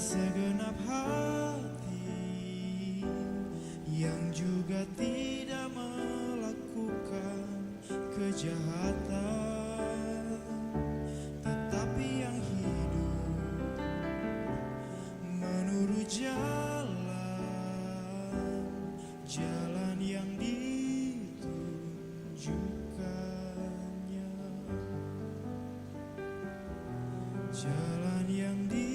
segenap hati yang juga tidak melakukan kejahatan, tetapi yang hidup menurut jalan yang ditunjukkannya, jalan yang ditunjukkannya.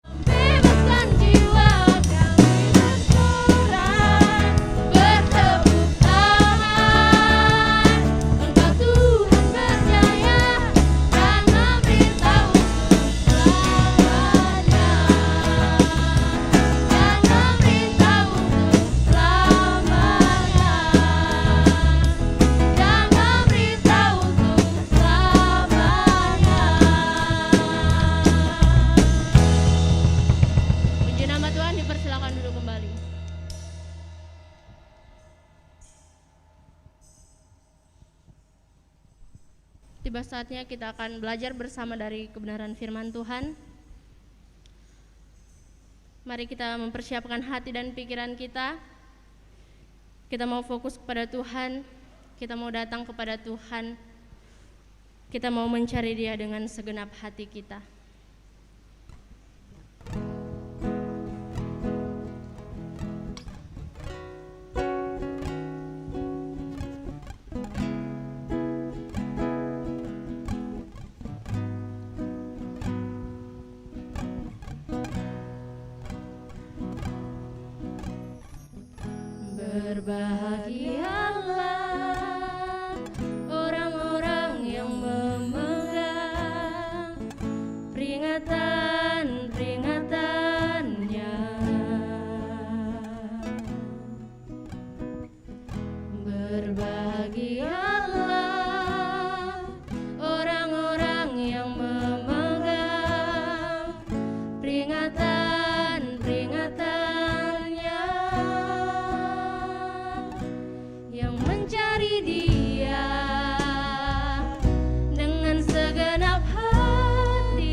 Bebaskan jiwa kami bersorak, bertepuk tangan. Engkau Tuhan berjaya dan memberitahu selamanya, dan memberitahu selamanya, dan memberitahu selamanya. Puji nama Tuhan, dipersilakan duduk kembali. Tiba saatnya kita akan belajar bersama dari kebenaran firman Tuhan. Mari kita mempersiapkan hati dan pikiran kita. Kita mau fokus kepada Tuhan, kita mau datang kepada Tuhan. Kita mau mencari Dia dengan segenap hati kita. Berbahagialah orang-orang yang memegang peringatan-peringatannya. Berbahagialah orang-orang yang memegang peringatan-peringatannya, yang mencari Dia dengan segenap hati,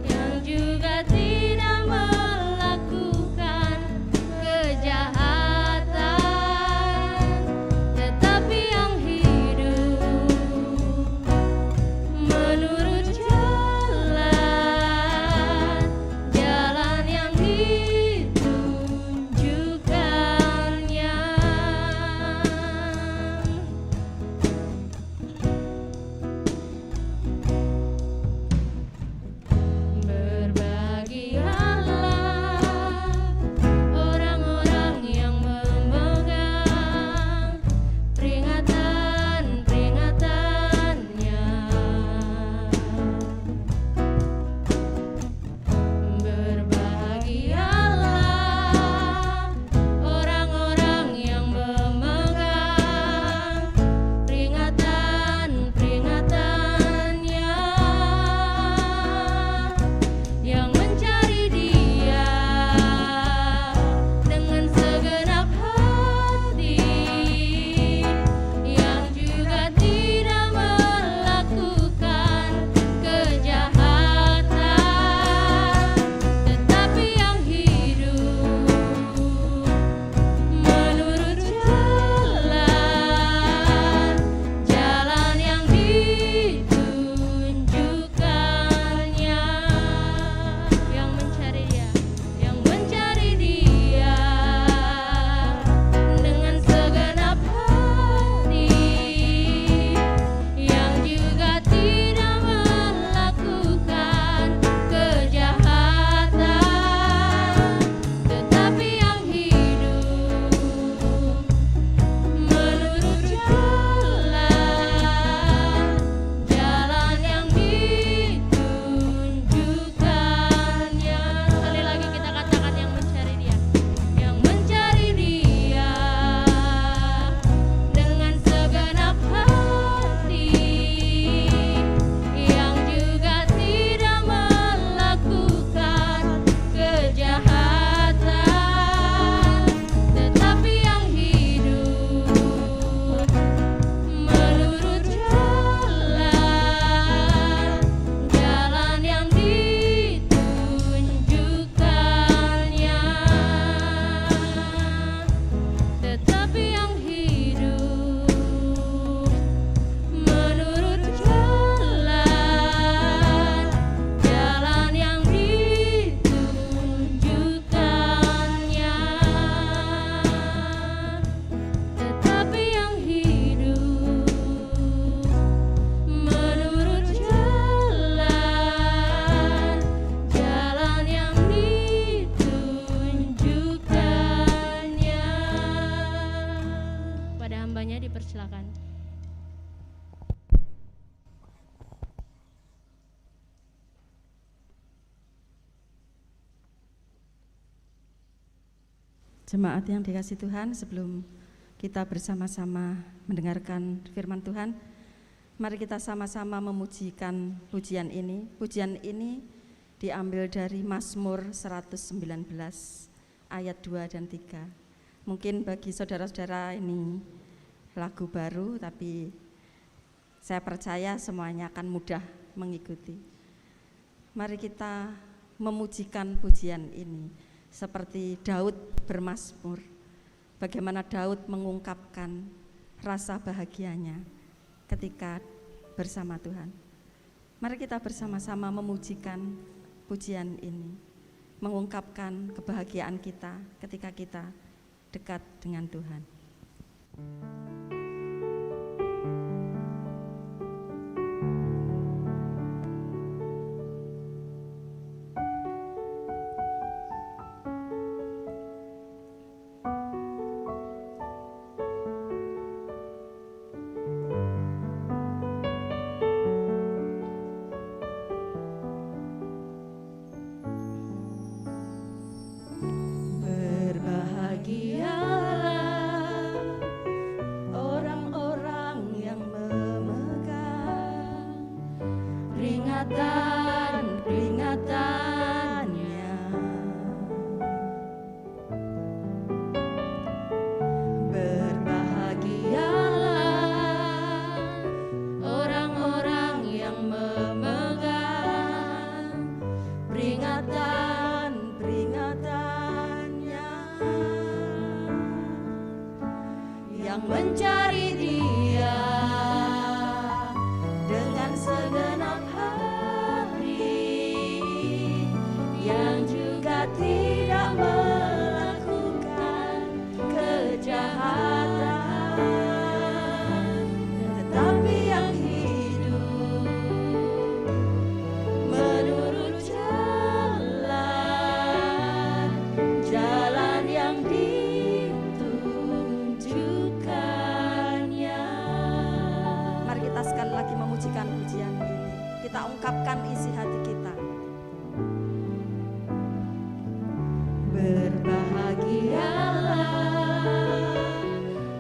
yang juga tidak melakukan kejahatan, tetapi yang hidup menurut jalan yang ditunjukkannya. Berbahagialah orang-orang yang memegang peringatan-peringatannya. Berbahagialah orang-orang yang memegang peringatan-peringatannya, yang mencari Dia dengan segenap hati, yang juga tidak melakukan kejahatan, tetapi yang hidup menurut jalan yang ditunjukkannya. Yang mencari Dia, yang mencari Dia dengan segenap hati, yang juga tidak melakukan kejahatan, tetapi yang hidup menurut jalan yang ditunjukkannya. Sekali lagi kita katakan, yang mencari Dia, yang mencari Dia dengan segenap hati, yang juga tidak melakukan kejahatan, tetapi yang hidup menurut jalan yang ditunjukkannya, tetapi yang hidup menurut jalan yang ditunjukkannya, tetapi yang hidup menurut jalan yang ditunjukkannya. Pada hambanya dipersilakan. Jemaat yang dikasihi Tuhan, sebelum kita bersama-sama mendengarkan firman Tuhan, mari kita sama-sama memujikan pujian ini. Pujian ini diambil dari Mazmur 119 ayat 2 dan 3. Mungkin bagi saudara-saudara ini lagu baru, tapi saya percaya semuanya akan mudah mengikuti. Mari kita memujikan pujian ini seperti Daud bermazmur. Bagaimana Daud mengungkapkan rasa bahagianya ketika bersama Tuhan. Mari kita bersama-sama memujikan pujian ini, mengungkapkan kebahagiaan kita ketika kita dekat dengan Tuhan. Mencari Dia dengan segenap hati, yang juga tidak melakukan kejahatan, tetapi yang hidup menurut jalan yang sekali lagi memujikan pujian ini. Kita ungkapkan isi hati kita. Berbahagialah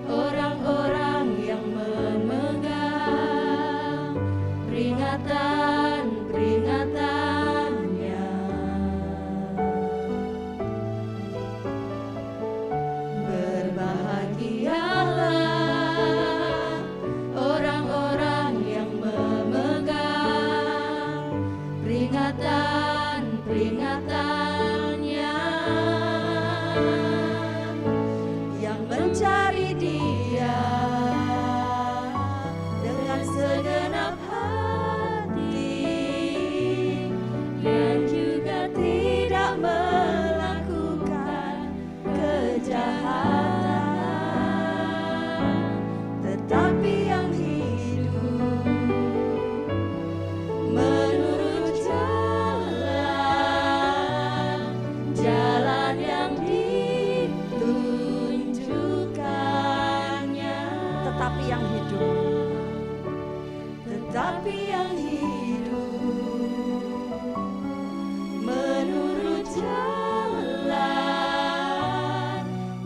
orang-orang yang memegang peringatan-peringatannya. Berbahagialah peringatan-peringatannya, yang mencari Dia dengan segenap hati, yang juga tidak melakukan kejahatan, tetapi yang hidup menurut jalan yang ditunjukkannya. Tetapi yang hidup menurut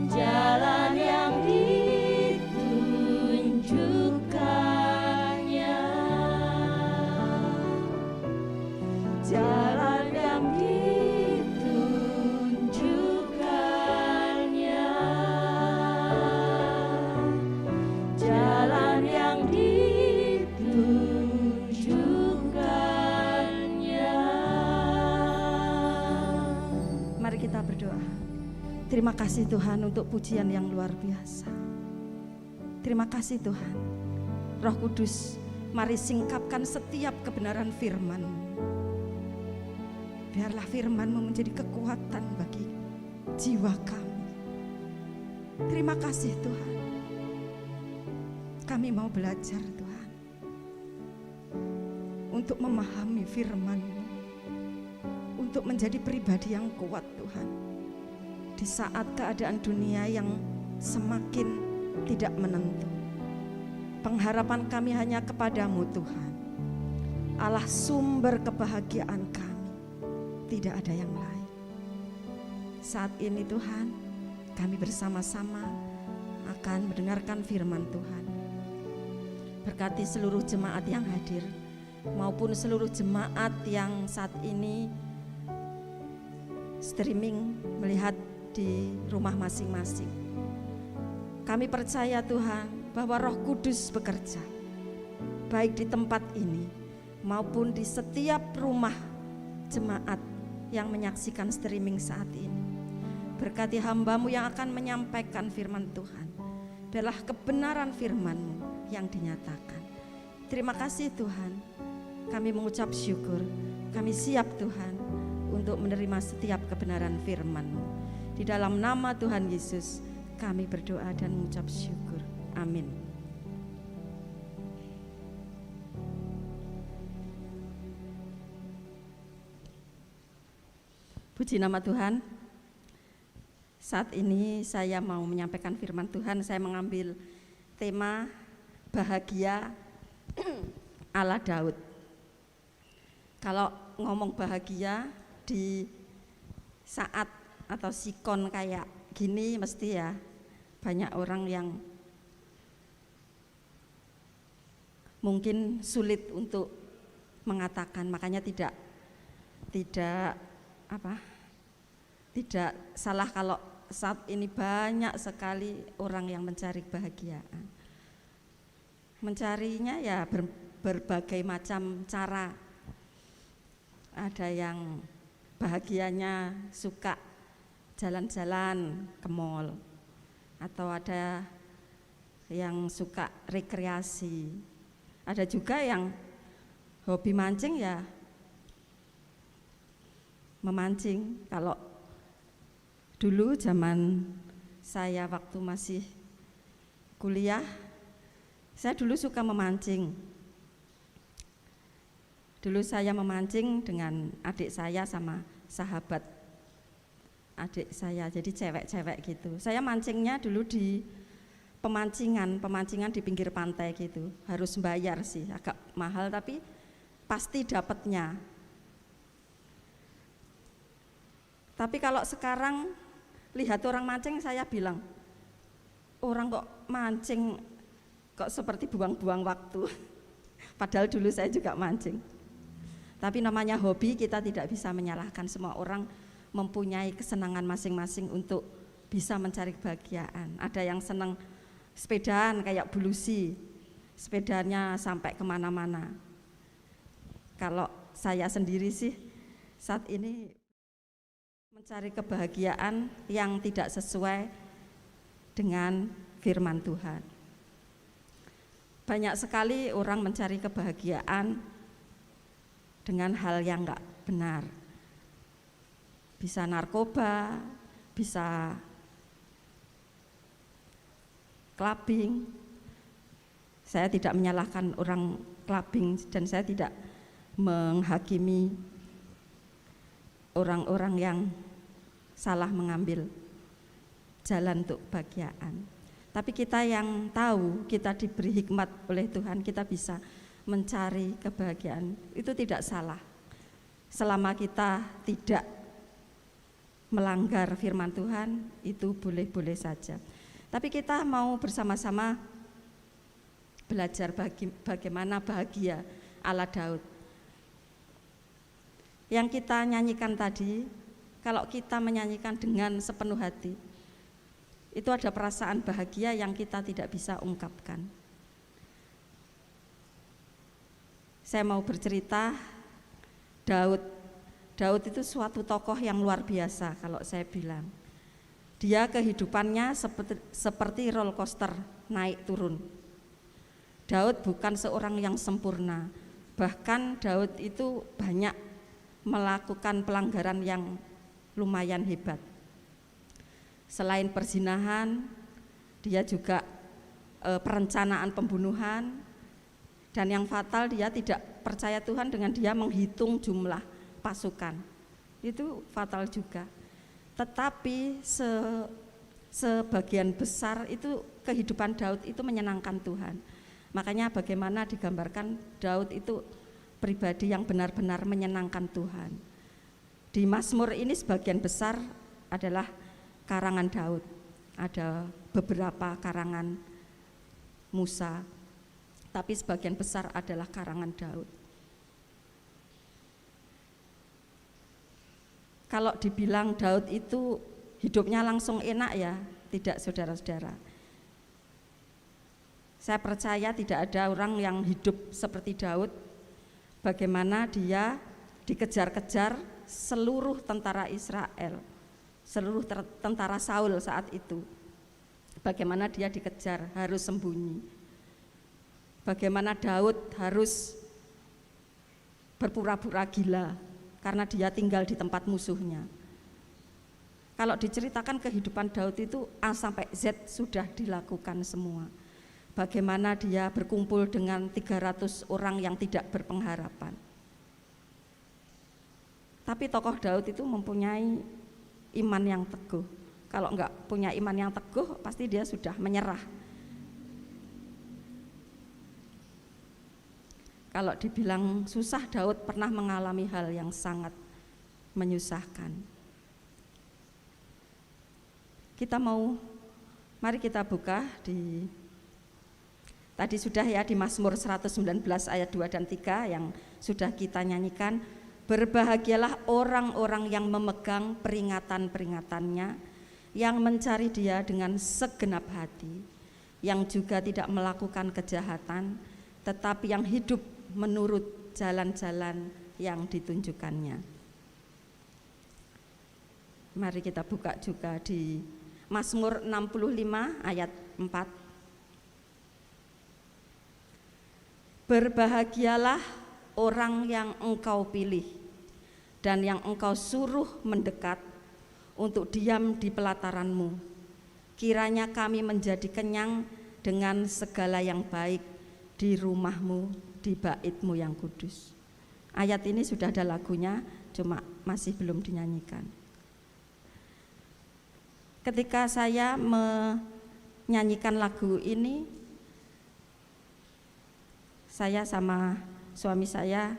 jalan yang ditunjukkannya. Jalan yang ditunjukkannya, jalan yang ditunjukkannya. Mari kita berdoa. Terima kasih Tuhan untuk pujian yang luar biasa. Terima kasih Tuhan. Roh Kudus, mari singkapkan setiap kebenaran firman-Mu. Biarlah firman-Mu menjadi kekuatan bagi jiwa kami. Terima kasih Tuhan. Kami mau belajar Tuhan untuk memahami firman-Mu, untuk menjadi pribadi yang kuat Tuhan. Di saat keadaan dunia yang semakin tidak menentu, pengharapan kami hanya kepadamu Tuhan, Allah sumber kebahagiaan kami, tidak ada yang lain. Saat ini Tuhan, kami bersama-sama akan mendengarkan firman Tuhan. Berkati seluruh jemaat yang hadir maupun seluruh jemaat yang saat ini streaming melihat di rumah masing-masing. Kami percaya Tuhan bahwa Roh Kudus bekerja baik di tempat ini maupun di setiap rumah jemaat yang menyaksikan streaming saat ini. Berkati hamba-Mu yang akan menyampaikan firman Tuhan. Biarlah kebenaran firman-Mu yang dinyatakan. Terima kasih Tuhan. Kami mengucap syukur. Kami siap Tuhan untuk menerima setiap kebenaran firman-Mu. Di dalam nama Tuhan Yesus kami berdoa dan mengucap syukur. Amin. Puji nama Tuhan. Saat ini saya mau menyampaikan firman Tuhan. Saya mengambil tema bahagia ala Daud. Kalau ngomong bahagia di saat atau sikon kayak gini mesti ya banyak orang yang mungkin sulit untuk mengatakan, makanya tidak salah kalau saat ini banyak sekali orang yang mencari kebahagiaan. Mencarinya ya berbagai macam cara. Ada yang bahagianya suka jalan-jalan ke mall, atau ada yang suka rekreasi. Ada juga yang hobi mancing ya memancing. Kalau dulu zaman saya waktu masih kuliah, saya dulu suka memancing. Dulu saya memancing dengan adik saya sama sahabat adik saya, jadi cewek-cewek gitu. Saya mancingnya dulu di pemancingan di pinggir pantai gitu. Harus bayar sih, agak mahal tapi pasti dapatnya. Tapi kalau sekarang lihat orang mancing, saya bilang, orang kok mancing kok seperti buang-buang waktu. Padahal dulu saya juga mancing. Tapi namanya hobi, kita tidak bisa menyalahkan. Semua orang mempunyai kesenangan masing-masing untuk bisa mencari kebahagiaan. Ada yang senang sepedaan kayak Bu Lucy, sepedanya sampai kemana-mana. Kalau saya sendiri sih saat ini mencari kebahagiaan yang tidak sesuai dengan firman Tuhan. Banyak sekali orang mencari kebahagiaan dengan hal yang enggak benar. Bisa narkoba, bisa clubbing. Saya tidak menyalahkan orang clubbing dan saya tidak menghakimi orang-orang yang salah mengambil jalan untuk kebahagiaan. Tapi kita yang tahu, kita diberi hikmat oleh Tuhan, kita bisa mencari kebahagiaan. Itu tidak salah. Selama kita tidak melanggar firman Tuhan, itu boleh-boleh saja. Tapi kita mau bersama-sama belajar bagaimana bahagia ala Daud. Yang kita nyanyikan tadi, kalau kita menyanyikan dengan sepenuh hati, itu ada perasaan bahagia yang kita tidak bisa ungkapkan. Saya mau bercerita Daud itu suatu tokoh yang luar biasa kalau saya bilang. Dia kehidupannya seperti roller coaster, naik turun. Daud bukan seorang yang sempurna. Bahkan Daud itu banyak melakukan pelanggaran yang lumayan hebat. Selain perzinahan, dia juga perencanaan pembunuhan. Dan yang fatal, dia tidak percaya Tuhan dengan dia menghitung jumlah pasukan. Itu fatal juga. Tetapi sebagian besar itu kehidupan Daud itu menyenangkan Tuhan. Makanya bagaimana digambarkan Daud itu pribadi yang benar-benar menyenangkan Tuhan. Di Mazmur ini sebagian besar adalah karangan Daud. Ada beberapa karangan Musa, tapi sebagian besar adalah karangan Daud. Kalau dibilang Daud itu hidupnya langsung enak ya, tidak saudara-saudara. Saya percaya tidak ada orang yang hidup seperti Daud, bagaimana dia dikejar-kejar seluruh tentara Israel, seluruh tentara Saul saat itu. Bagaimana dia dikejar, harus sembunyi. bagaimana Daud harus berpura-pura gila karena dia tinggal di tempat musuhnya. Kalau diceritakan kehidupan Daud itu A sampai Z sudah dilakukan semua. Bagaimana dia berkumpul dengan 300 orang yang tidak berpengharapan. Tapi tokoh Daud itu mempunyai iman yang teguh. Kalau enggak punya iman yang teguh, pasti dia sudah menyerah. Kalau dibilang susah, Daud pernah mengalami hal yang sangat menyusahkan. Mari kita buka tadi sudah ya di Mazmur 119 ayat 2 dan 3 yang sudah kita nyanyikan. Berbahagialah orang-orang yang memegang peringatan-peringatannya, yang mencari Dia dengan segenap hati, yang juga tidak melakukan kejahatan, tetapi yang hidup menurut jalan-jalan yang ditunjukkannya. Mari kita buka juga di Mazmur 65 ayat 4. Berbahagialah orang yang Engkau pilih dan yang Engkau suruh mendekat untuk diam di pelataran-Mu. Kiranya kami menjadi kenyang dengan segala yang baik di rumah-Mu, di bait-Mu yang kudus. Ayat ini sudah ada lagunya, cuma masih belum dinyanyikan. Ketika saya menyanyikan lagu ini, saya sama suami saya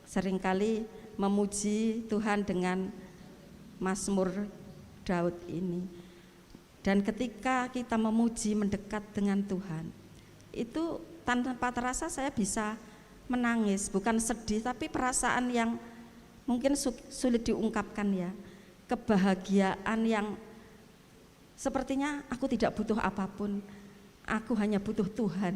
seringkali memuji Tuhan dengan Mazmur Daud ini. Dan ketika kita memuji, mendekat dengan Tuhan, itu tanpa terasa saya bisa menangis, bukan sedih, tapi perasaan yang mungkin sulit diungkapkan ya. Kebahagiaan yang sepertinya aku tidak butuh apapun, aku hanya butuh Tuhan.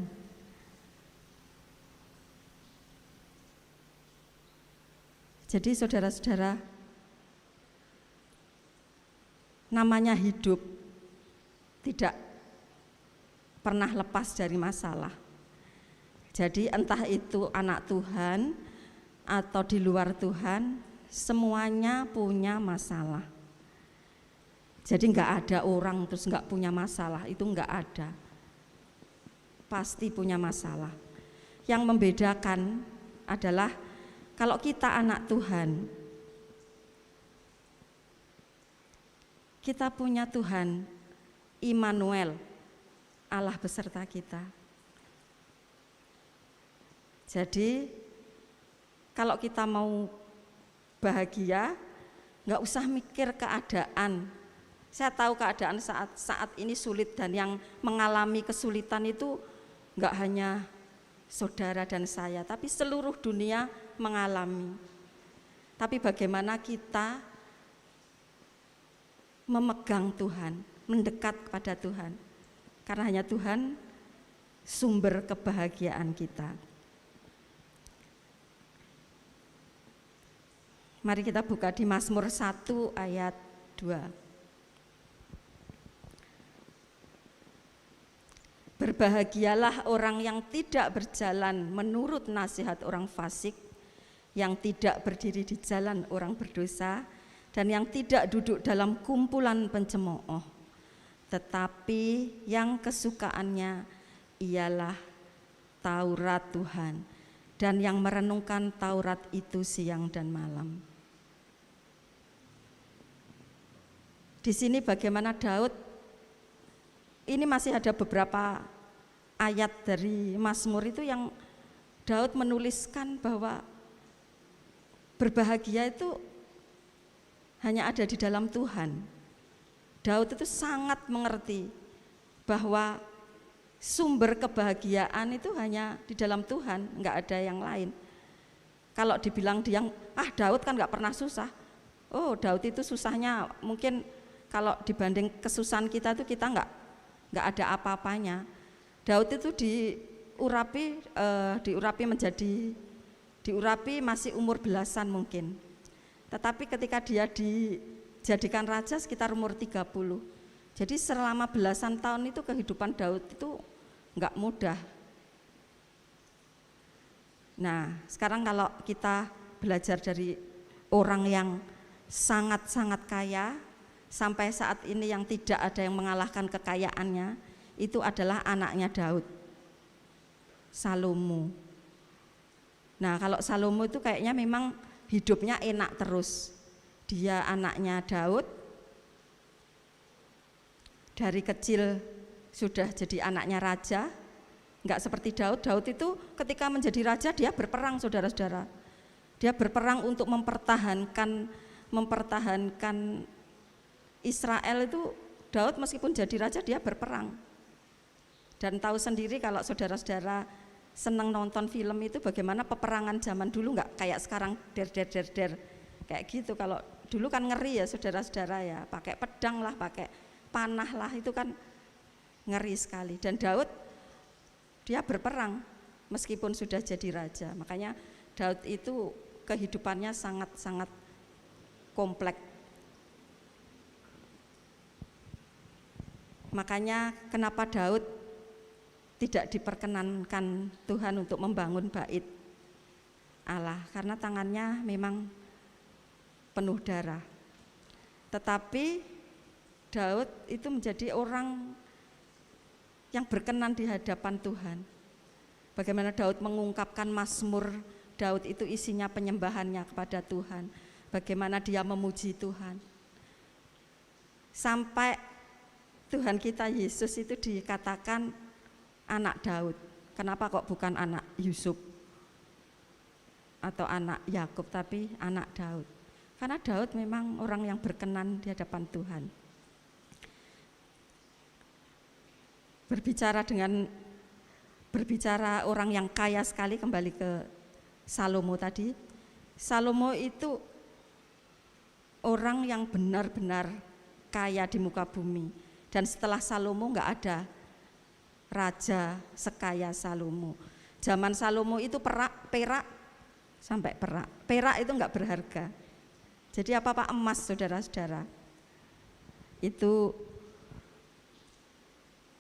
Jadi saudara-saudara, namanya hidup tidak pernah lepas dari masalah. Jadi entah itu anak Tuhan atau di luar Tuhan, semuanya punya masalah. Jadi enggak ada orang terus enggak punya masalah, itu enggak ada. Pasti punya masalah. Yang membedakan adalah kalau kita anak Tuhan, kita punya Tuhan Immanuel, Allah beserta kita. Jadi kalau kita mau bahagia, nggak usah mikir keadaan. Saya tahu keadaan saat ini sulit, dan yang mengalami kesulitan itu nggak hanya saudara dan saya, tapi seluruh dunia mengalami. Tapi bagaimana kita memegang Tuhan, mendekat kepada Tuhan, karena hanya Tuhan sumber kebahagiaan kita. Mari kita buka di Mazmur 1 ayat 2. Berbahagialah orang yang tidak berjalan menurut nasihat orang fasik, yang tidak berdiri di jalan orang berdosa, dan yang tidak duduk dalam kumpulan pencemooh, tetapi yang kesukaannya ialah Taurat Tuhan, dan yang merenungkan Taurat itu siang dan malam. Di sini bagaimana Daud, ini masih ada beberapa ayat dari Mazmur itu yang Daud menuliskan bahwa berbahagia itu hanya ada di dalam Tuhan. Daud itu sangat mengerti bahwa sumber kebahagiaan itu hanya di dalam Tuhan, enggak ada yang lain. Kalau dibilang Daud kan enggak pernah susah. Oh, Daud itu susahnya mungkin kalau dibanding kesusahan kita itu kita enggak ada apa-apanya. Daud itu diurapi masih umur belasan mungkin. Tetapi ketika dia dijadikan raja sekitar umur 30. Jadi selama belasan tahun itu kehidupan Daud itu enggak mudah. Nah, sekarang kalau kita belajar dari orang yang sangat-sangat kaya, sampai saat ini yang tidak ada yang mengalahkan kekayaannya, itu adalah anaknya Daud, Salomo. Nah, kalau Salomo itu kayaknya memang hidupnya enak terus. Dia anaknya Daud, dari kecil sudah jadi anaknya raja. Enggak seperti Daud. Daud itu ketika menjadi raja dia berperang, saudara-saudara. Dia berperang untuk mempertahankan Israel itu. Daud meskipun jadi raja dia berperang. Dan tahu sendiri kalau saudara-saudara senang nonton film itu bagaimana peperangan zaman dulu, enggak kayak sekarang der kayak gitu. Kalau dulu kan ngeri ya saudara-saudara ya, pakai pedang lah, pakai panah lah, itu kan ngeri sekali. Dan Daud dia berperang meskipun sudah jadi raja. Makanya Daud itu kehidupannya sangat-sangat kompleks. Makanya kenapa Daud tidak diperkenankan Tuhan untuk membangun bait Allah, karena tangannya memang penuh darah. Tetapi Daud itu menjadi orang yang berkenan di hadapan Tuhan. Bagaimana Daud mengungkapkan Mazmur, Daud itu isinya penyembahannya kepada Tuhan. Bagaimana dia memuji Tuhan. Sampai Tuhan kita Yesus itu dikatakan anak Daud. Kenapa kok bukan anak Yusuf atau anak Yakub, tapi anak Daud? Karena Daud memang orang yang berkenan di hadapan Tuhan. Berbicara orang yang kaya sekali, kembali ke Salomo tadi. Salomo itu orang yang benar-benar kaya di muka bumi. Dan setelah Salomo enggak ada raja sekaya Salomo. Zaman Salomo itu perak sampai perak. Perak itu enggak berharga. Jadi apa-apa emas, saudara-saudara. Itu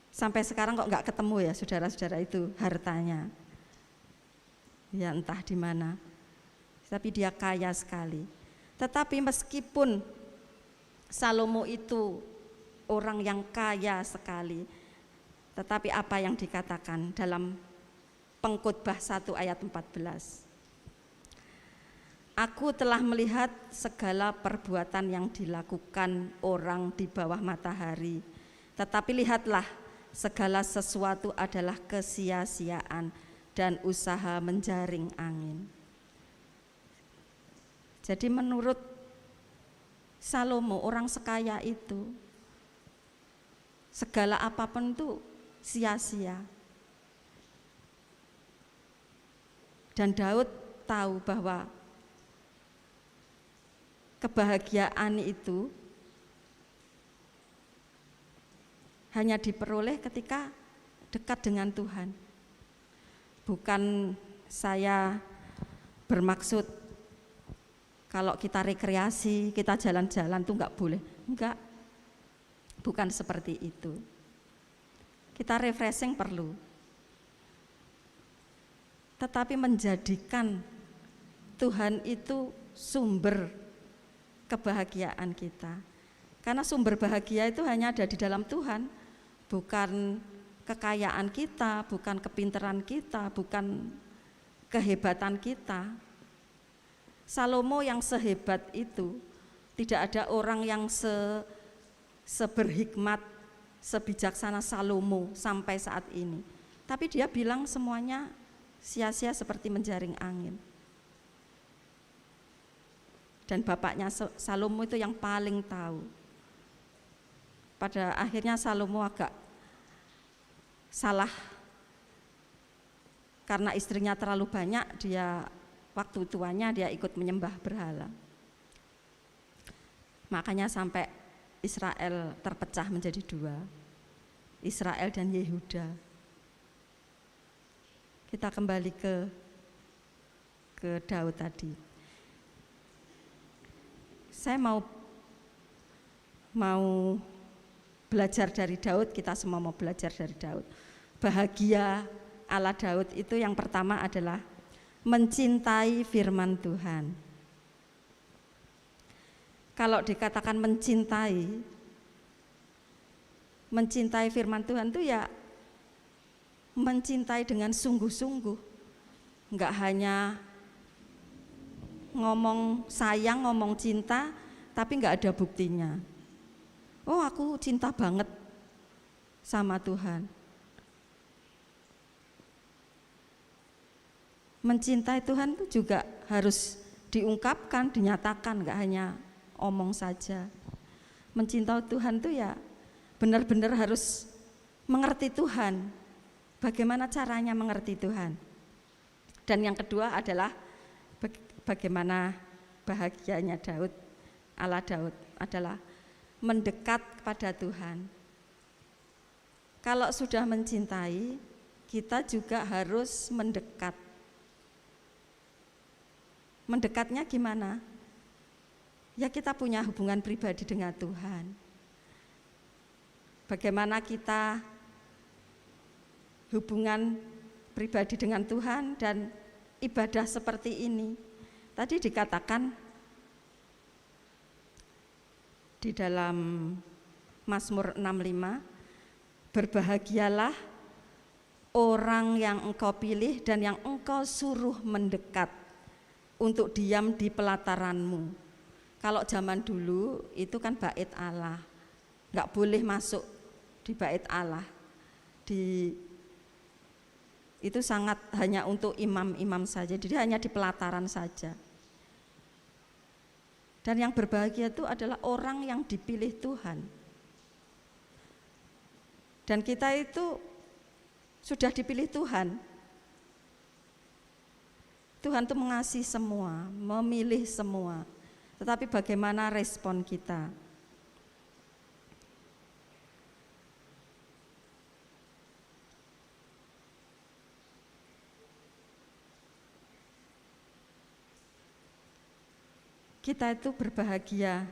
sampai sekarang kok enggak ketemu ya saudara-saudara itu hartanya. Ya entah di mana. Tapi dia kaya sekali. Tetapi meskipun Salomo itu orang yang kaya sekali, tetapi apa yang dikatakan dalam Pengkhotbah 1 ayat 14? Aku telah melihat segala perbuatan yang dilakukan orang di bawah matahari, tetapi lihatlah, segala sesuatu adalah kesia-siaan dan usaha menjaring angin. Jadi menurut Salomo, orang sekaya itu, segala apapun itu sia-sia. Dan Daud tahu bahwa kebahagiaan itu hanya diperoleh ketika dekat dengan Tuhan. Bukan saya bermaksud kalau kita rekreasi, kita jalan-jalan tuh enggak boleh. Enggak. Bukan seperti itu. Kita refreshing perlu. Tetapi menjadikan Tuhan itu sumber kebahagiaan kita. Karena sumber bahagia itu hanya ada di dalam Tuhan, bukan kekayaan kita, bukan kepintaran kita, bukan kehebatan kita. Salomo yang sehebat itu, tidak ada orang yang seberhikmat, sebijaksana Salomo sampai saat ini. Tapi dia bilang semuanya sia-sia seperti menjaring angin. Dan bapaknya Salomo itu yang paling tahu. Pada akhirnya Salomo agak salah karena istrinya terlalu banyak, dia waktu tuanya dia ikut menyembah berhala. Makanya sampai Israel terpecah menjadi dua, Israel dan Yehuda. Kita kembali ke Daud tadi. Saya mau belajar dari Daud, kita semua mau belajar dari Daud. Bahagia ala Daud itu yang pertama adalah mencintai firman Tuhan. Kalau dikatakan mencintai firman Tuhan itu ya mencintai dengan sungguh-sungguh. Enggak hanya ngomong sayang, ngomong cinta, tapi enggak ada buktinya. Oh, aku cinta banget sama Tuhan. Mencintai Tuhan itu juga harus diungkapkan, dinyatakan, enggak hanya omong saja. Mencintai Tuhan itu ya benar-benar harus mengerti Tuhan. Bagaimana caranya mengerti Tuhan? Dan yang kedua adalah bagaimana bahagianya Daud, Allah Daud adalah mendekat kepada Tuhan. Kalau sudah mencintai, kita juga harus mendekat. Mendekatnya gimana? Ya kita punya hubungan pribadi dengan Tuhan. Bagaimana kita hubungan pribadi dengan Tuhan dan ibadah seperti ini. Tadi dikatakan di dalam Mazmur 65, berbahagialah orang yang engkau pilih dan yang engkau suruh mendekat untuk diam di pelataranmu. Kalau zaman dulu itu kan bait Allah, nggak boleh masuk di bait Allah. Itu sangat hanya untuk imam-imam saja, jadi hanya di pelataran saja. Dan yang berbahagia itu adalah orang yang dipilih Tuhan. Dan kita itu sudah dipilih Tuhan. Tuhan itu mengasihi semua, memilih semua. Tetapi bagaimana respon kita? Kita itu berbahagia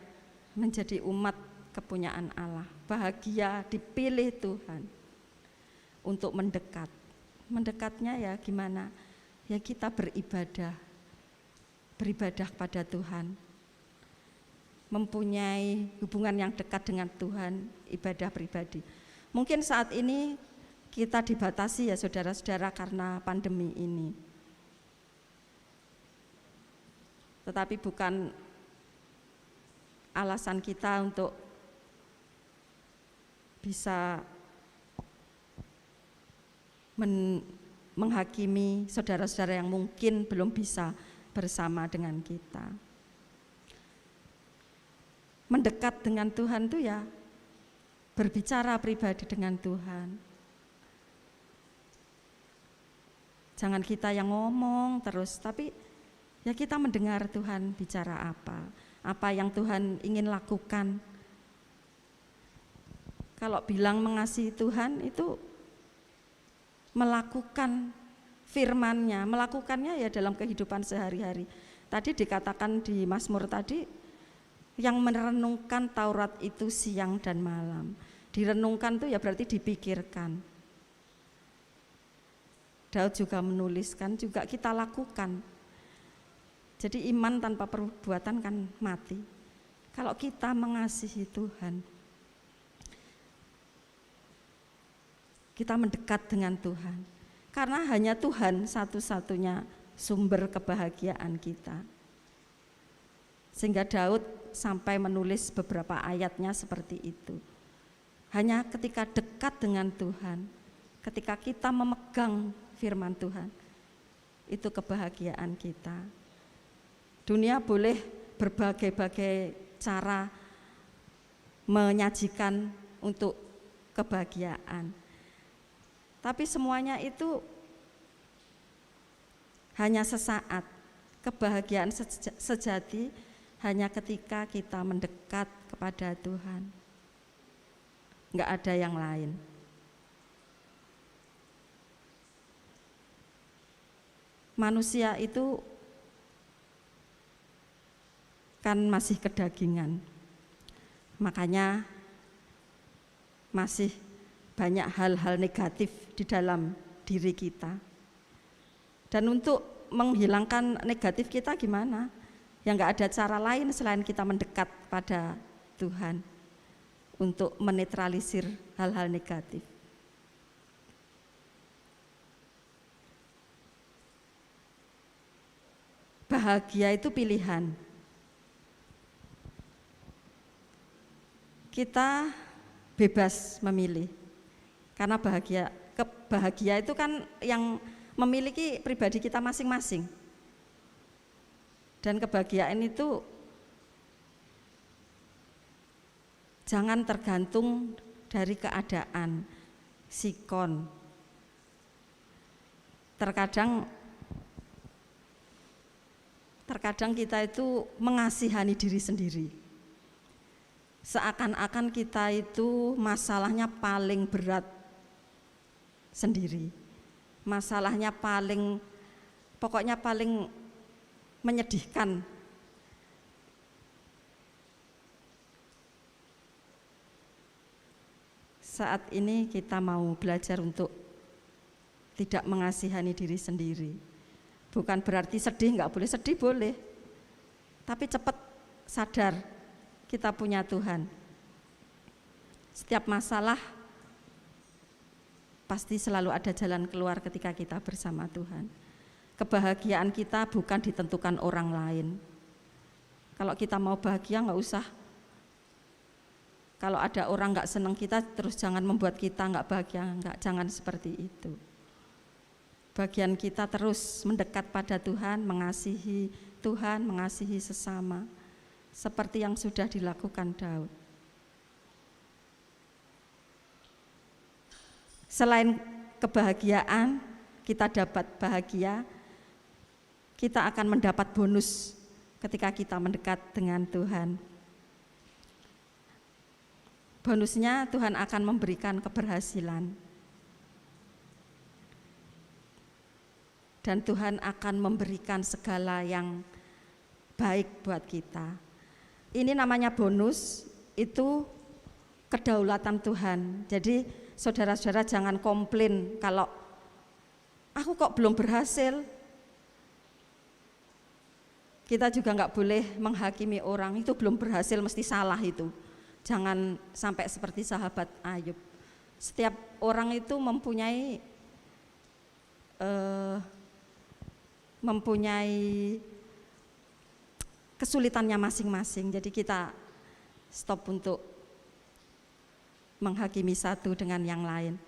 menjadi umat kepunyaan Allah. Bahagia dipilih Tuhan untuk mendekat. Mendekatnya ya gimana? Ya kita beribadah kepada Tuhan. Mempunyai hubungan yang dekat dengan Tuhan, ibadah pribadi. Mungkin saat ini kita dibatasi ya saudara-saudara karena pandemi ini. Tetapi bukan alasan kita untuk bisa menghakimi saudara-saudara yang mungkin belum bisa bersama dengan kita. Mendekat dengan Tuhan itu ya berbicara pribadi dengan Tuhan. Jangan kita yang ngomong terus, tapi ya kita mendengar Tuhan bicara apa yang Tuhan ingin lakukan. Kalau bilang mengasihi Tuhan itu melakukan firman-Nya, melakukannya ya dalam kehidupan sehari-hari. Tadi dikatakan di Mazmur tadi, yang merenungkan Taurat itu siang dan malam. Direnungkan itu ya berarti dipikirkan. Daud juga menuliskan, juga kita lakukan. Jadi iman tanpa perbuatan kan mati. Kalau kita mengasihi Tuhan, kita mendekat dengan Tuhan. Karena hanya Tuhan satu-satunya sumber kebahagiaan kita. Sehingga Daud sampai menulis beberapa ayatnya seperti itu. Hanya ketika dekat dengan Tuhan, ketika kita memegang firman Tuhan, itu kebahagiaan kita. Dunia boleh berbagai-bagai cara menyajikan untuk kebahagiaan. Tapi semuanya itu hanya sesaat. Kebahagiaan sejati hanya ketika kita mendekat kepada Tuhan. Enggak ada yang lain. Manusia itu kan masih kedagingan. Makanya masih banyak hal-hal negatif di dalam diri kita. Dan untuk menghilangkan negatif kita gimana? Ya nggak ada cara lain selain kita mendekat pada Tuhan untuk menetralisir hal-hal negatif. Bahagia itu pilihan. Kita bebas memilih. Karena bahagia itu kan yang memiliki pribadi kita masing-masing. Dan kebahagiaan itu jangan tergantung dari keadaan, sikon. Terkadang kita itu mengasihani diri sendiri. Seakan-akan kita itu masalahnya paling berat sendiri. Masalahnya pokoknya paling menyedihkan. Saat ini kita mau belajar untuk tidak mengasihani diri sendiri. Bukan berarti sedih, nggak boleh sedih, boleh. Tapi cepat sadar kita punya Tuhan. Setiap masalah pasti selalu ada jalan keluar ketika kita bersama Tuhan. Kebahagiaan kita bukan ditentukan orang lain. Kalau kita mau bahagia nggak usah. Kalau ada orang nggak senang kita, terus jangan membuat kita nggak bahagia, jangan seperti itu. Bagian kita terus mendekat pada Tuhan, mengasihi Tuhan, mengasihi sesama, seperti yang sudah dilakukan Daud. Selain kebahagiaan, kita dapat bahagia, kita akan mendapat bonus ketika kita mendekat dengan Tuhan. Bonusnya Tuhan akan memberikan keberhasilan. Dan Tuhan akan memberikan segala yang baik buat kita. Ini namanya bonus, itu kedaulatan Tuhan. Jadi saudara-saudara jangan komplain kalau aku kok belum berhasil. Kita juga nggak boleh menghakimi orang, itu belum berhasil mesti salah itu. Jangan sampai seperti sahabat Ayub. Setiap orang itu mempunyai kesulitannya masing-masing. Jadi kita stop untuk menghakimi satu dengan yang lain.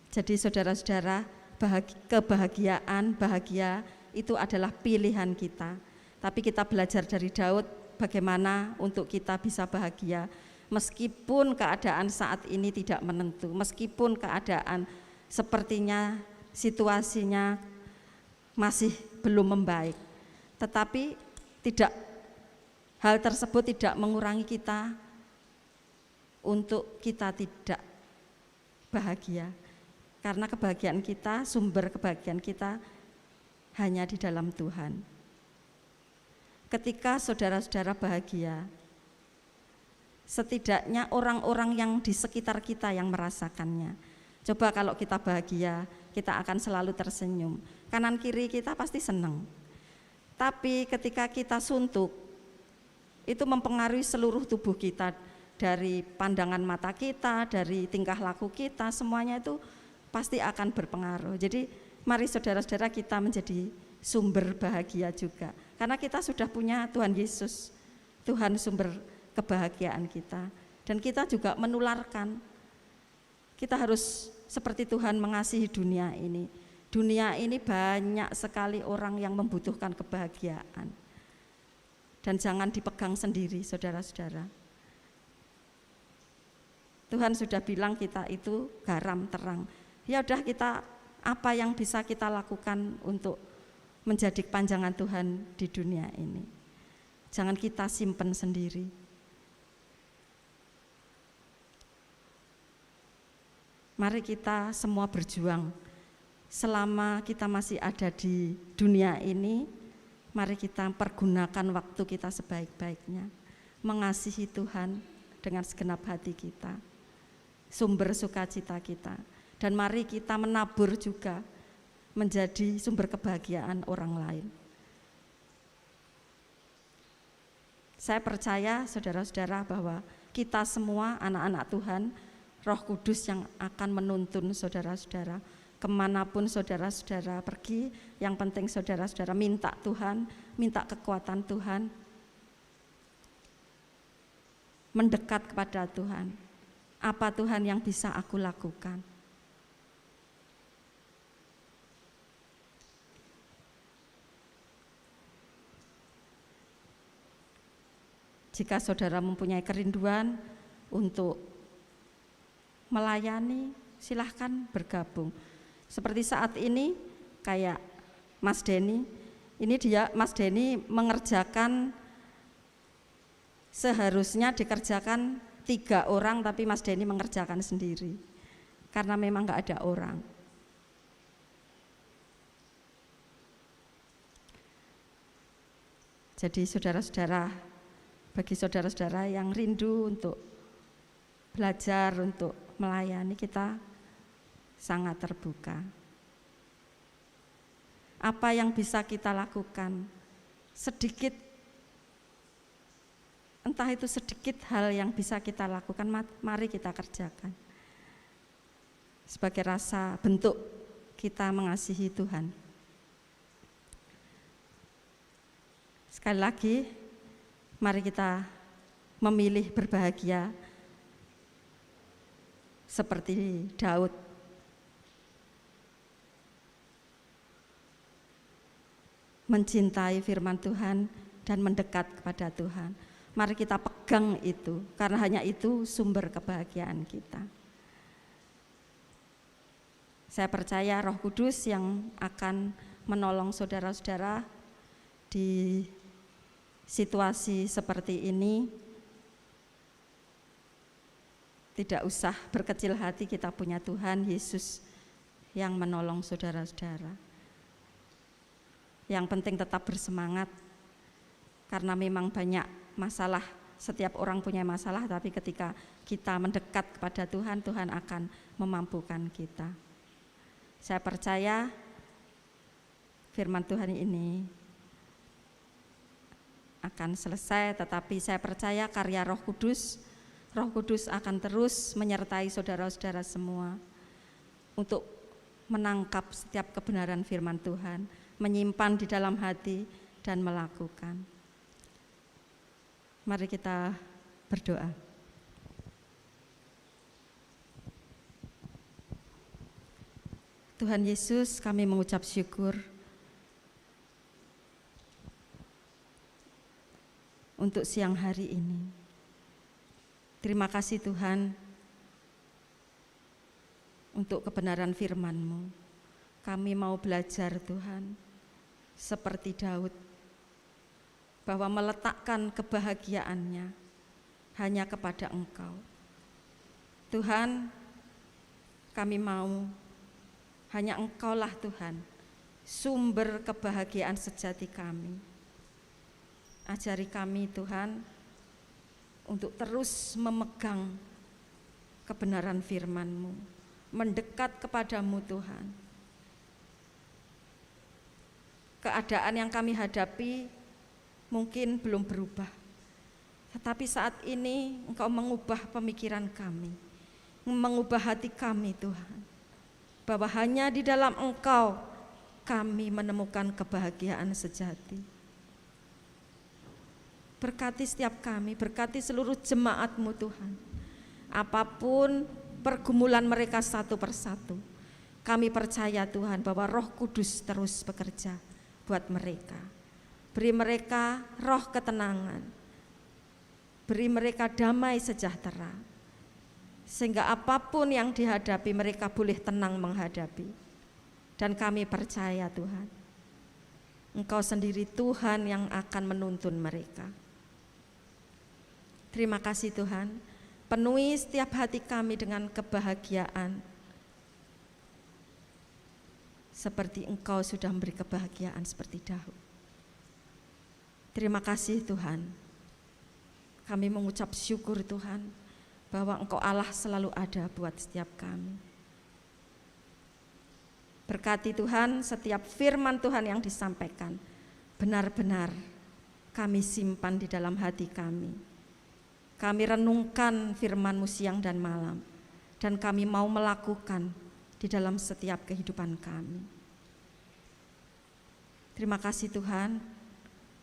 Jadi saudara-saudara, bahagia itu adalah pilihan kita. Tapi kita belajar dari Daud bagaimana untuk kita bisa bahagia meskipun keadaan saat ini tidak menentu, meskipun keadaan sepertinya situasinya masih belum membaik. Tetapi hal tersebut tidak mengurangi kita untuk kita tidak bahagia. Karena kebahagiaan kita, sumber kebahagiaan kita hanya di dalam Tuhan. Ketika saudara-saudara bahagia, setidaknya orang-orang yang di sekitar kita yang merasakannya. Coba kalau kita bahagia, kita akan selalu tersenyum. Kanan kiri kita pasti senang. Tapi ketika kita suntuk, itu mempengaruhi seluruh tubuh kita. Dari pandangan mata kita, dari tingkah laku kita, semuanya itu pasti akan berpengaruh. Jadi mari saudara-saudara kita menjadi sumber bahagia juga. Karena kita sudah punya Tuhan Yesus, Tuhan sumber kebahagiaan kita. Dan kita juga menularkan. Kita harus seperti Tuhan mengasihi dunia ini. Dunia ini banyak sekali orang yang membutuhkan kebahagiaan. Dan jangan dipegang sendiri, saudara-saudara. Tuhan sudah bilang kita itu garam terang. Ya udah, kita apa yang bisa kita lakukan untuk menjadi panjangan Tuhan di dunia ini. Jangan kita simpen sendiri. Mari kita semua berjuang. Selama kita masih ada di dunia ini, mari kita pergunakan waktu kita sebaik-baiknya. Mengasihi Tuhan dengan segenap hati kita. Sumber sukacita kita. Dan mari kita menabur juga menjadi sumber kebahagiaan orang lain. Saya percaya saudara-saudara bahwa kita semua anak-anak Tuhan, Roh Kudus yang akan menuntun saudara-saudara kemanapun saudara-saudara pergi. Yang penting saudara-saudara minta Tuhan, minta kekuatan Tuhan, mendekat kepada Tuhan. Apa Tuhan yang bisa aku lakukan? Jika saudara mempunyai kerinduan untuk melayani, silahkan bergabung. Seperti saat ini, kayak Mas Denny, Mas Denny mengerjakan, seharusnya dikerjakan 3 orang, tapi Mas Denny mengerjakan sendiri, karena memang nggak ada orang. Jadi saudara-saudara, bagi saudara-saudara yang rindu untuk belajar, untuk melayani, kita sangat terbuka. Apa yang bisa kita lakukan? Sedikit, entah itu sedikit hal yang bisa kita lakukan, mari kita kerjakan. Sebagai rasa bentuk kita mengasihi Tuhan. Sekali lagi, mari kita memilih berbahagia seperti Daud. Mencintai firman Tuhan dan mendekat kepada Tuhan. Mari kita pegang itu, karena hanya itu sumber kebahagiaan kita. Saya percaya Roh Kudus yang akan menolong saudara-saudara di situasi seperti ini. Tidak usah berkecil hati, kita punya Tuhan Yesus yang menolong saudara-saudara. Yang penting tetap bersemangat, karena memang banyak masalah, setiap orang punya masalah, tapi ketika kita mendekat kepada Tuhan, Tuhan akan memampukan kita. Saya percaya firman Tuhan ini akan selesai, tetapi saya percaya karya Roh Kudus akan terus menyertai saudara-saudara semua untuk menangkap setiap kebenaran firman Tuhan, menyimpan di dalam hati dan melakukan. Mari kita berdoa. Tuhan Yesus, kami mengucap syukur untuk siang hari ini. Terima kasih Tuhan untuk kebenaran firman-Mu. Kami mau belajar Tuhan, seperti Daud, bahwa meletakkan kebahagiaannya hanya kepada Engkau. Tuhan, kami mau hanya Engkaulah Tuhan, sumber kebahagiaan sejati kami. Ajari kami Tuhan, untuk terus memegang kebenaran firman-Mu, mendekat kepadamu Tuhan. Keadaan yang kami hadapi mungkin belum berubah, tetapi saat ini Engkau mengubah pemikiran kami, mengubah hati kami Tuhan, bahwa hanya di dalam Engkau kami menemukan kebahagiaan sejati. Berkati setiap kami, berkati seluruh jemaat-Mu Tuhan. Apapun pergumulan mereka satu persatu, kami percaya Tuhan bahwa Roh Kudus terus bekerja buat mereka. Beri mereka roh ketenangan, beri mereka damai sejahtera, sehingga apapun yang dihadapi mereka boleh tenang menghadapi. Dan kami percaya Tuhan, Engkau sendiri Tuhan yang akan menuntun mereka. Terima kasih Tuhan, penuhi setiap hati kami dengan kebahagiaan, seperti Engkau sudah memberi kebahagiaan seperti Daud. Terima kasih Tuhan, kami mengucap syukur Tuhan, bahwa Engkau Allah selalu ada buat setiap kami. Berkati Tuhan setiap firman Tuhan yang disampaikan, benar-benar kami simpan di dalam hati kami. Kami renungkan firman-Mu siang dan malam, dan kami mau melakukan di dalam setiap kehidupan kami. Terima kasih Tuhan,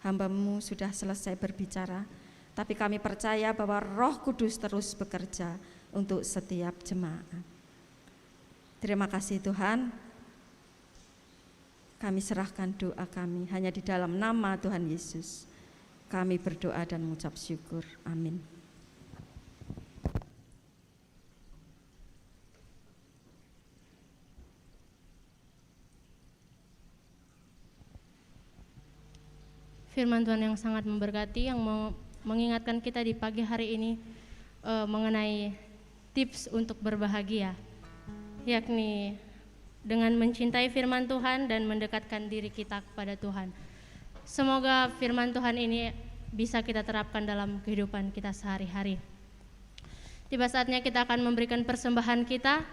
hamba-Mu sudah selesai berbicara, tapi kami percaya bahwa Roh Kudus terus bekerja untuk setiap jemaat. Terima kasih Tuhan. Kami serahkan doa kami hanya di dalam nama Tuhan Yesus. Kami berdoa dan mengucap syukur. Amin. Firman Tuhan yang sangat memberkati, yang mengingatkan kita di pagi hari ini mengenai tips untuk berbahagia, yakni dengan mencintai firman Tuhan dan mendekatkan diri kita kepada Tuhan. Semoga firman Tuhan ini bisa kita terapkan dalam kehidupan kita sehari-hari. Tiba saatnya kita akan memberikan persembahan kita.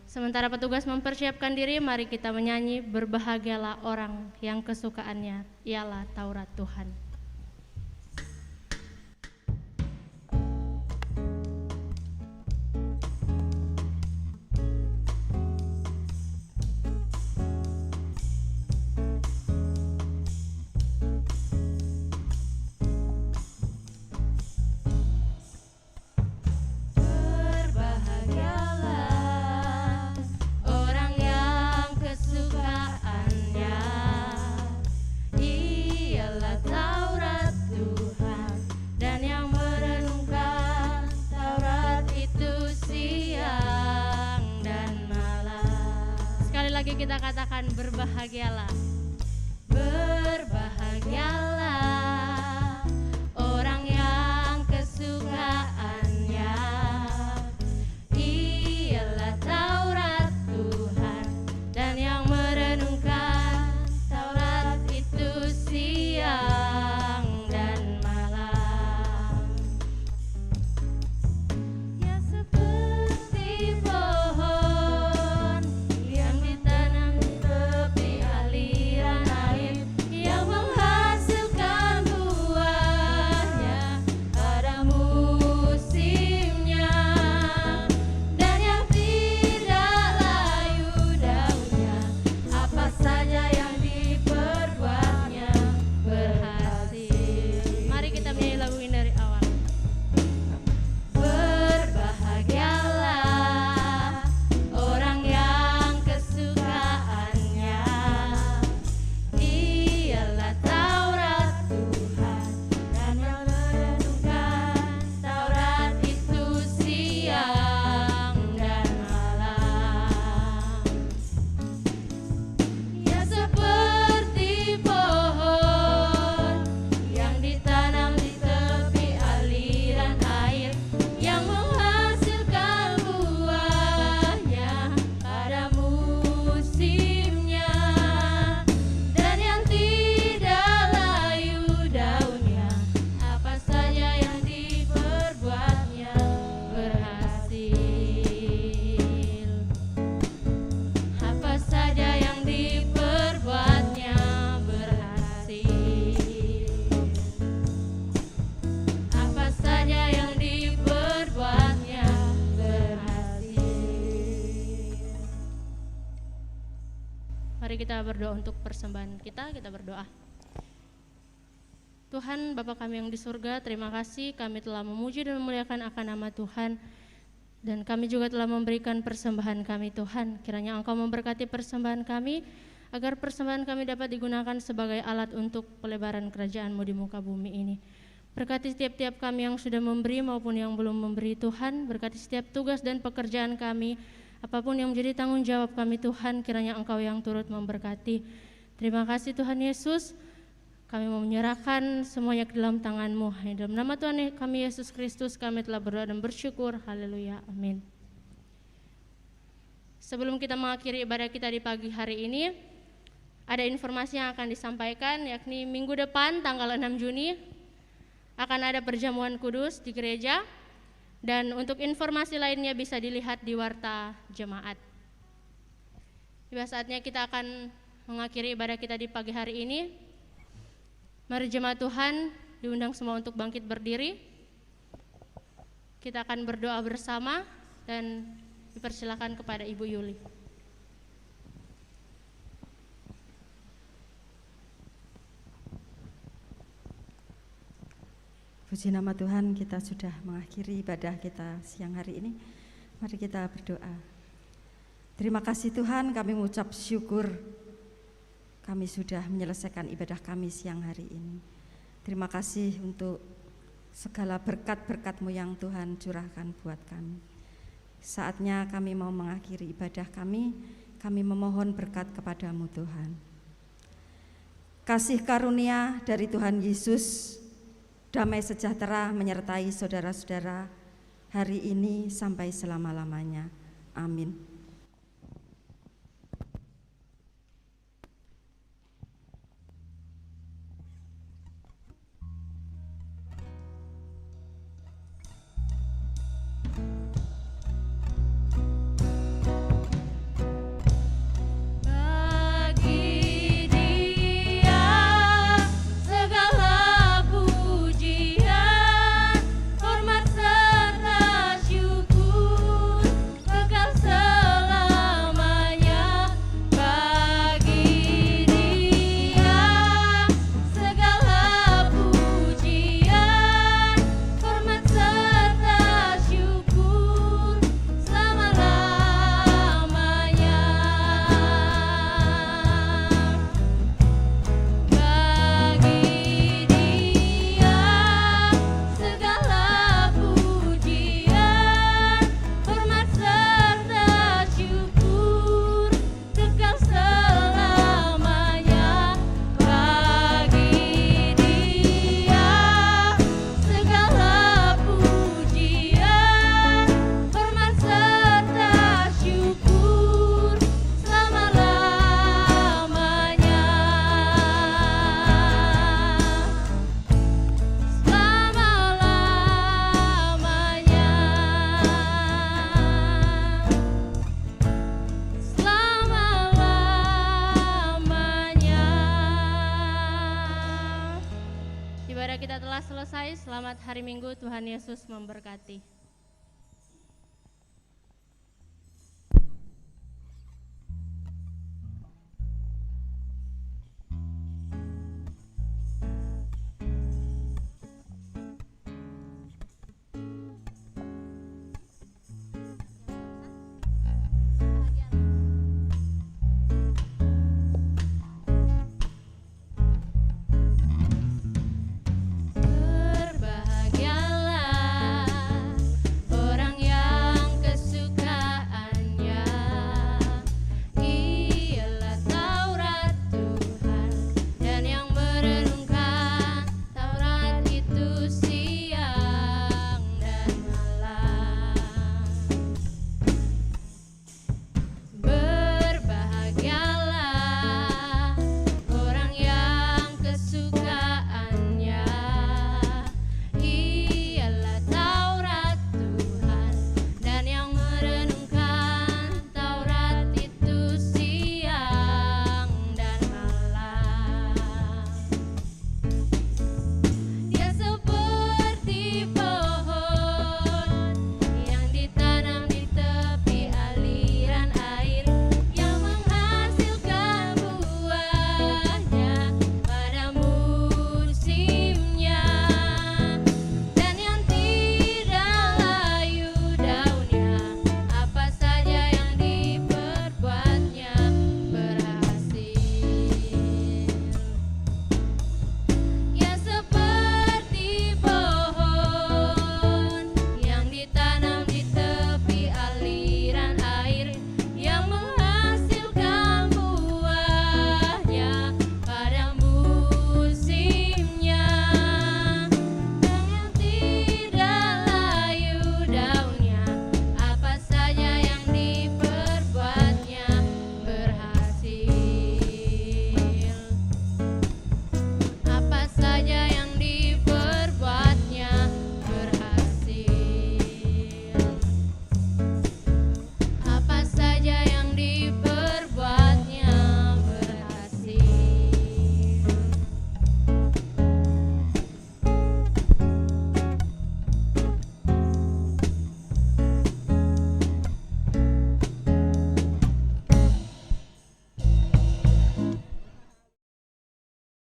Sementara petugas mempersiapkan diri, mari kita menyanyi berbahagialah orang yang kesukaannya ialah Taurat Tuhan. Kita katakan berbahagialah. Berbahagialah orang yang kesukaannya ialah Taurat Tuhan, dan yang merenungkan Taurat itu siang dan malam. Ya seperti pohon yang ditanam di tepi aliran air, yang menghasilkan buahnya pada musimnya, dan yang tidak layu daunnya, apa saja yang diperbuatnya berhasil. Mari kita menyanyi lagu ini dari awal. Berbahagialah orang yang kesukaannya ialah Taurat Tuhan, dan yang merenungkan Taurat itu siang dan malam. Ya seperti pohon yang ditanam di tepi aliran air, yang menghasilkan buahnya pada musimnya, dan yang tidak layu daunnya, apa saja yang diperbuatnya berhasil. Apa saja yang diperbuatnya berhasil. Apa saja yang diperbuatnya berhasil. Mari kita berdoa untuk persembahan kita berdoa. Tuhan Bapa kami yang di surga, terima kasih kami telah memuji dan memuliakan akan nama Tuhan. Dan kami juga telah memberikan persembahan kami Tuhan. Kiranya Engkau memberkati persembahan kami, agar persembahan kami dapat digunakan sebagai alat untuk pelebaran kerajaan-Mu di muka bumi ini. Berkati setiap-tiap kami yang sudah memberi maupun yang belum memberi Tuhan. Berkati setiap tugas dan pekerjaan kami, apapun yang menjadi tanggung jawab kami Tuhan, kiranya Engkau yang turut memberkati. Terima kasih Tuhan Yesus. Kami mau menyerahkan semuanya ke dalam tangan-Mu. Dalam nama Tuhan kami Yesus Kristus kami telah berdoa dan bersyukur. Haleluya. Amin. Sebelum kita mengakhiri ibadah kita di pagi hari ini, ada informasi yang akan disampaikan, yakni minggu depan tanggal 6 Juni akan ada perjamuan kudus di gereja, dan untuk informasi lainnya bisa dilihat di Warta Jemaat. Tiba saatnya kita akan mengakhiri ibadah kita di pagi hari ini. Mari jemaat Tuhan diundang semua untuk bangkit berdiri. Kita akan berdoa bersama dan dipersilakan kepada Ibu Yuli. Puji nama Tuhan, kita sudah mengakhiri ibadah kita siang hari ini. Mari kita berdoa. Terima kasih Tuhan, kami mengucap syukur kami sudah menyelesaikan ibadah kami siang hari ini. Terima kasih untuk segala berkat-berkat-Mu yang Tuhan curahkan buat kami. Saatnya kami mau mengakhiri ibadah kami memohon berkat kepada-Mu Tuhan. Kasih karunia dari Tuhan Yesus, damai sejahtera menyertai saudara-saudara hari ini sampai selama-lamanya. Amin. Ibadah kita telah selesai. Selamat hari Minggu, Tuhan Yesus memberkati.